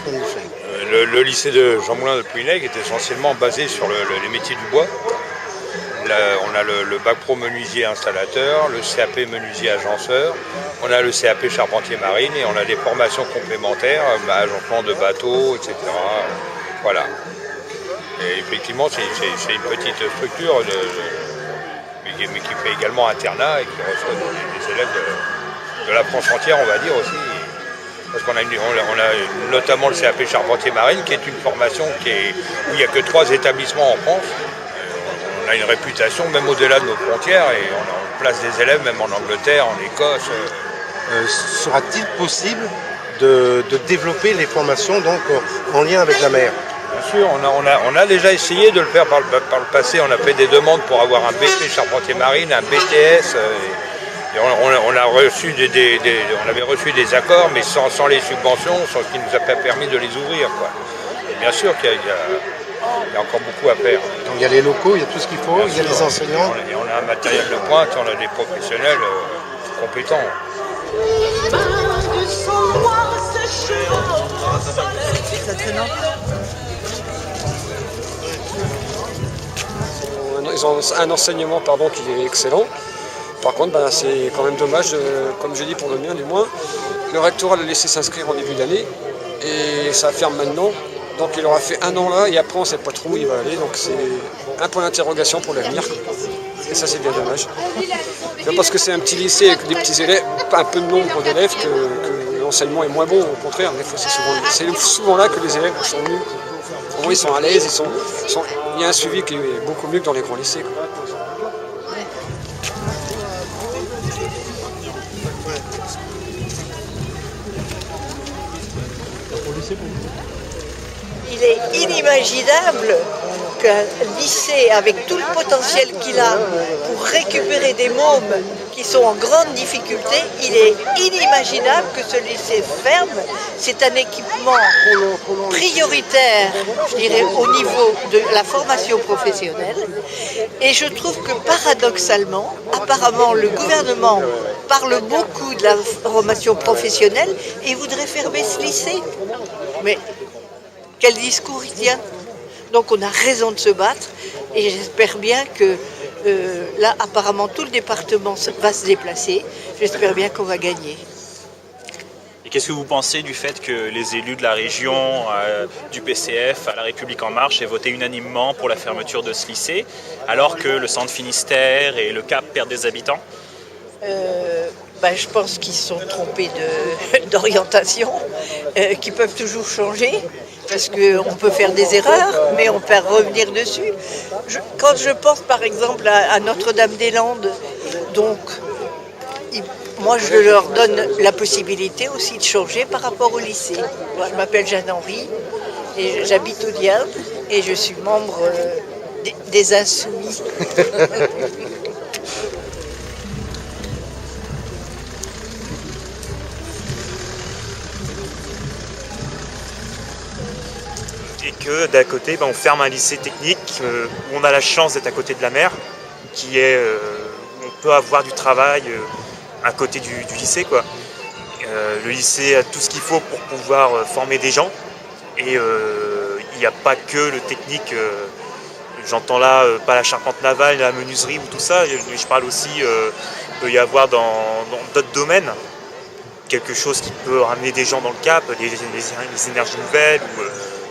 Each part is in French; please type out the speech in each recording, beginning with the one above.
qu'est-ce qu'on y fait? Le lycée de Jean Moulin de Plouhinec est essentiellement basé sur les métiers du bois. Là, on a le bac pro menuisier installateur, le CAP menuisier agenceur, on a le CAP charpentier marine et on a des formations complémentaires, agencement de bateaux, etc. Voilà. Et effectivement, c'est une petite structure, mais qui fait également internat et qui reçoit des élèves de la France entière, on va dire aussi. Parce qu'on a notamment le CAP charpentier marine, qui est une formation où il n'y a que 3 établissements en France. On a une réputation même au-delà de nos frontières et on place des élèves même en Angleterre, en Écosse. Sera-t-il possible de développer les formations donc, en lien avec la mer? Bien sûr, on a déjà essayé de le faire par le passé. On a fait des demandes pour avoir un BT charpentier marine, un BTS. Et on avait reçu des accords, mais sans les subventions, sans ce qui nous a pas permis de les ouvrir, quoi. Et bien sûr qu'il y a encore beaucoup à faire. Donc il y a les locaux, il y a tout ce qu'il faut, il y a les enseignants. Et on a un matériel de pointe, on a des professionnels compétents. Ils ont un enseignement qui est excellent. Par contre, c'est quand même dommage, comme je dis pour le mien du moins, le rectorat l'a laissé s'inscrire en début d'année et ça ferme maintenant. Donc il aura fait 1 an là et après on ne sait pas trop où il va aller. Donc c'est un point d'interrogation pour l'avenir. Et ça c'est bien dommage. Bien parce que c'est un petit lycée avec des petits élèves, pas un peu de nombre d'élèves que l'enseignement est moins bon. Au contraire, des fois c'est souvent là que les élèves sont mieux. Ils sont à l'aise, il y a un suivi qui est beaucoup mieux que dans les grands lycées, quoi. Il est inimaginable qu'un lycée, avec tout le potentiel qu'il a pour récupérer des mômes qui sont en grande difficulté, il est inimaginable que ce lycée ferme. C'est un équipement prioritaire, je dirais, au niveau de la formation professionnelle. Et je trouve que paradoxalement, apparemment, le gouvernement parle beaucoup de la formation professionnelle et voudrait fermer ce lycée. Mais quel discours il tient? Donc on a raison de se battre et j'espère bien que là apparemment tout le département va se déplacer. J'espère bien qu'on va gagner. Et qu'est-ce que vous pensez du fait que les élus de la région, du PCF, à La République En Marche aient voté unanimement pour la fermeture de ce lycée, alors que le centre Finistère et le Cap perdent des habitants? Je pense qu'ils se sont trompés d'orientation, qui peuvent toujours changer, parce qu'on peut faire des erreurs, mais on peut revenir dessus. Quand je pense par exemple à Notre-Dame-des-Landes, donc moi je leur donne la possibilité aussi de changer par rapport au lycée. Moi, je m'appelle Jeanne-Henri, et j'habite au Diable, et je suis membre des Insoumis. Et que d'un côté, on ferme un lycée technique où on a la chance d'être à côté de la mer, où on peut avoir du travail à côté du lycée, quoi. Le lycée a tout ce qu'il faut pour pouvoir former des gens et il n'y a pas que le technique. J'entends là pas la charpente navale, la menuiserie ou tout ça. Je parle aussi, il peut y avoir dans d'autres domaines quelque chose qui peut ramener des gens dans le Cap, les énergies nouvelles.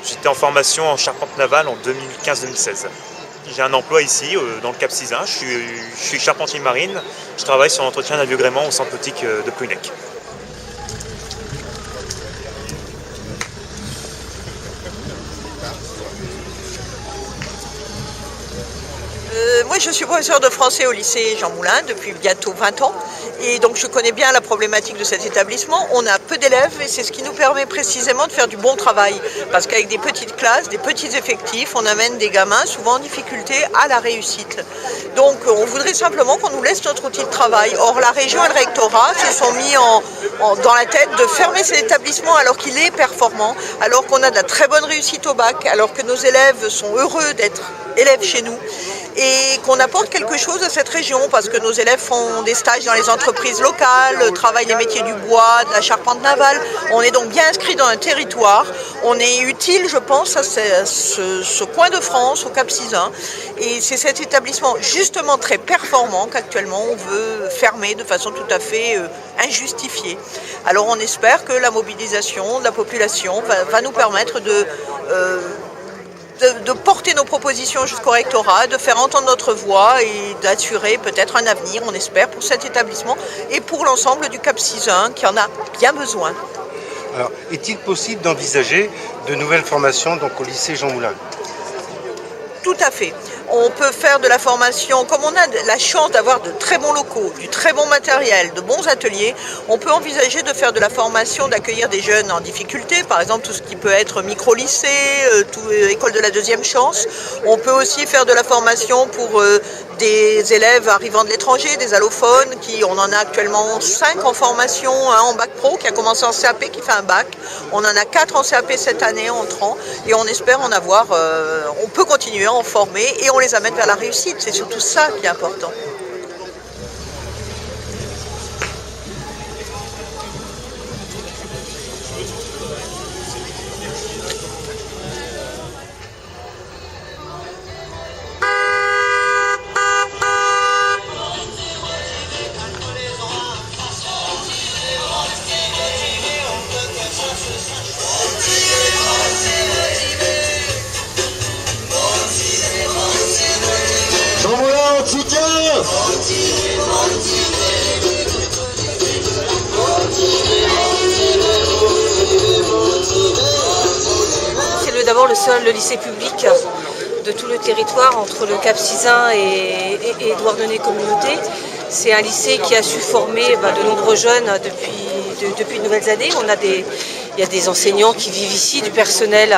J'étais en formation en charpente navale en 2015-2016. J'ai un emploi ici, dans le Cap Sizun. Je suis charpentier marine. Je travaille sur l'entretien d'un vieux gréement au centre nautique de Plouhinec. Moi, je suis professeur de français au lycée Jean Moulin depuis bientôt 20 ans. Et donc, je connais bien la problématique de cet établissement. On a peu d'élèves et c'est ce qui nous permet précisément de faire du bon travail. Parce qu'avec des petites classes, des petits effectifs, on amène des gamins souvent en difficulté à la réussite. Donc, on voudrait simplement qu'on nous laisse notre outil de travail. Or, la région et le rectorat se sont mis dans la tête de fermer cet établissement alors qu'il est performant, alors qu'on a de la très bonne réussite au bac, alors que nos élèves sont heureux d'être élèves chez nous. et qu'on apporte quelque chose à cette région parce que nos élèves font des stages dans les entreprises locales, travaillent les métiers du bois, de la charpente navale. On est donc bien inscrit dans un territoire. On est utile, je pense, à ce coin de France, au Cap-Sizun. Et c'est cet établissement justement très performant qu'actuellement on veut fermer de façon tout à fait injustifiée. Alors on espère que la mobilisation de la population va nous permettre de porter nos propositions jusqu'au rectorat, de faire entendre notre voix et d'assurer peut-être un avenir, on espère, pour cet établissement et pour l'ensemble du Cap-Sizun qui en a bien besoin. Alors, est-il possible d'envisager de nouvelles formations donc, au lycée Jean Moulin? Tout à fait. On peut faire de la formation, comme on a la chance d'avoir de très bons locaux, du très bon matériel, de bons ateliers, on peut envisager de faire de la formation, d'accueillir des jeunes en difficulté, par exemple tout ce qui peut être micro-lycée, école de la deuxième chance. On peut aussi faire de la formation pour des élèves arrivant de l'étranger, des allophones, on en a actuellement 5 en formation, un en bac pro qui a commencé en CAP, qui fait un bac. On en a 4 en CAP cette année entrant et on espère en avoir, on peut continuer à en former et on les amène vers la réussite. C'est surtout ça qui est important. C'est d'abord le lycée public de tout le territoire entre le Cap-Sizun et Douarnenez Communauté. C'est un lycée qui a su former de nombreux jeunes depuis de nouvelles années. Il y a des enseignants qui vivent ici, du personnel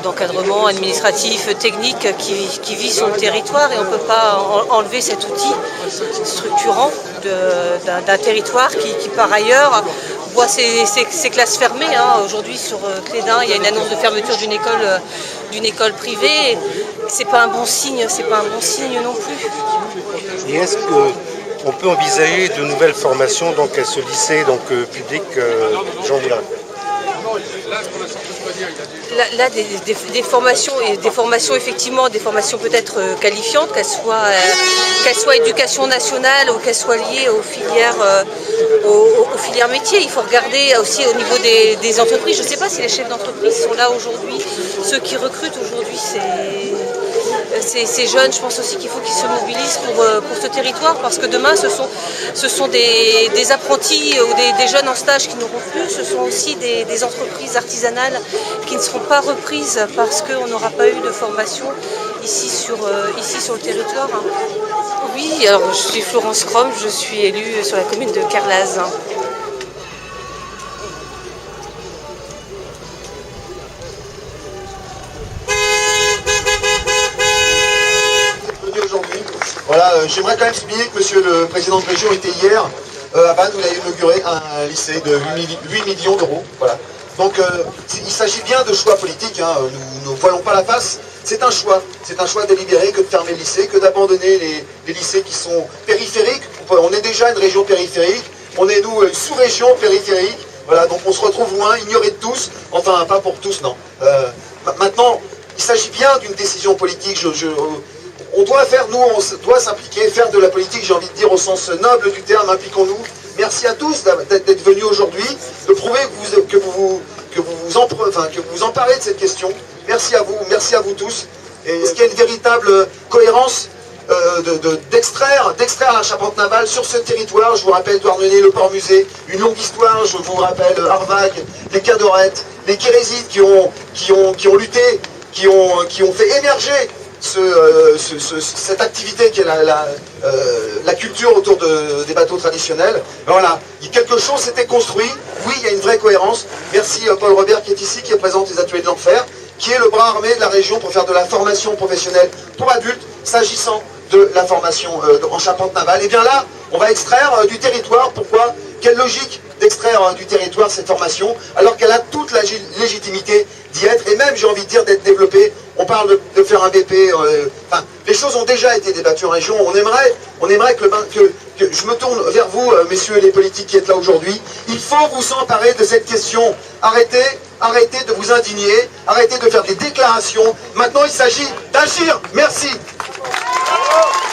d'encadrement administratif, technique qui vit sur le territoire et on ne peut pas enlever cet outil structurant d'un territoire qui par ailleurs voit ses classes fermées. Aujourd'hui sur Clédin, il y a une annonce de fermeture d'une école privée. C'est pas un bon signe, non plus. Et est-ce qu'on peut envisager de nouvelles formations donc, à ce lycée public Jean Moulin? Là, des formations, et des formations effectivement, des formations peut-être qualifiantes, qu'elles soient éducation nationale ou qu'elles soient liées aux filières métiers. Il faut regarder aussi au niveau des entreprises. Je ne sais pas si les chefs d'entreprise sont là aujourd'hui. Ceux qui recrutent aujourd'hui, ces jeunes, je pense aussi qu'il faut qu'ils se mobilisent pour ce territoire parce que demain ce sont des apprentis ou des jeunes en stage qui n'auront plus, ce sont aussi des entreprises artisanales qui ne seront pas reprises parce qu'on n'aura pas eu de formation ici sur le territoire. Oui, alors je suis Florence Crom, je suis élue sur la commune de Carlaz. Voilà, j'aimerais quand même souligner que Monsieur le Président de région était hier à Vannes où il a inauguré un lycée de 8 millions d'euros. Voilà. Donc il s'agit bien de choix politiques, nous ne voilons pas la face. C'est un choix délibéré que de fermer le lycée, que d'abandonner les lycées qui sont périphériques. On est déjà une région périphérique, on est nous une sous-région périphérique. Voilà, donc on se retrouve loin, ignoré de tous, enfin pas pour tous, non. Maintenant, il s'agit bien d'une décision politique. On doit s'impliquer, faire de la politique, j'ai envie de dire au sens noble du terme, impliquons-nous. Merci à tous d'être venus aujourd'hui, de prouver que vous vous emparez de cette question. Merci à vous tous. Et est-ce qu'il y a une véritable cohérence d'extraire la charpente navale sur ce territoire? Je vous rappelle Douarnenez, le port musée, une longue histoire. Je vous rappelle Arvag, les Cadorettes, les Kérésites qui ont lutté, qui ont fait émerger cette activité qui est la culture autour des bateaux traditionnels. Voilà, quelque chose s'était construit. Oui, il y a une vraie cohérence. Merci Paul Robert qui est ici, qui représente les ateliers de l'enfer, qui est le bras armé de la région pour faire de la formation professionnelle pour adultes, s'agissant de la formation en charpente navale. Et bien là, on va extraire du territoire. Pourquoi? Quelle logique d'extraire du territoire cette formation, alors qu'elle a toute la légitimité d'y être, et même, j'ai envie de dire, d'être développé. On parle de faire un BP, enfin, les choses ont déjà été débattues en région. On aimerait que je me tourne vers vous, messieurs les politiques qui êtes là aujourd'hui. Il faut vous emparer de cette question. Arrêtez de vous indigner, arrêtez de faire des déclarations. Maintenant, il s'agit d'agir. Merci. Bravo.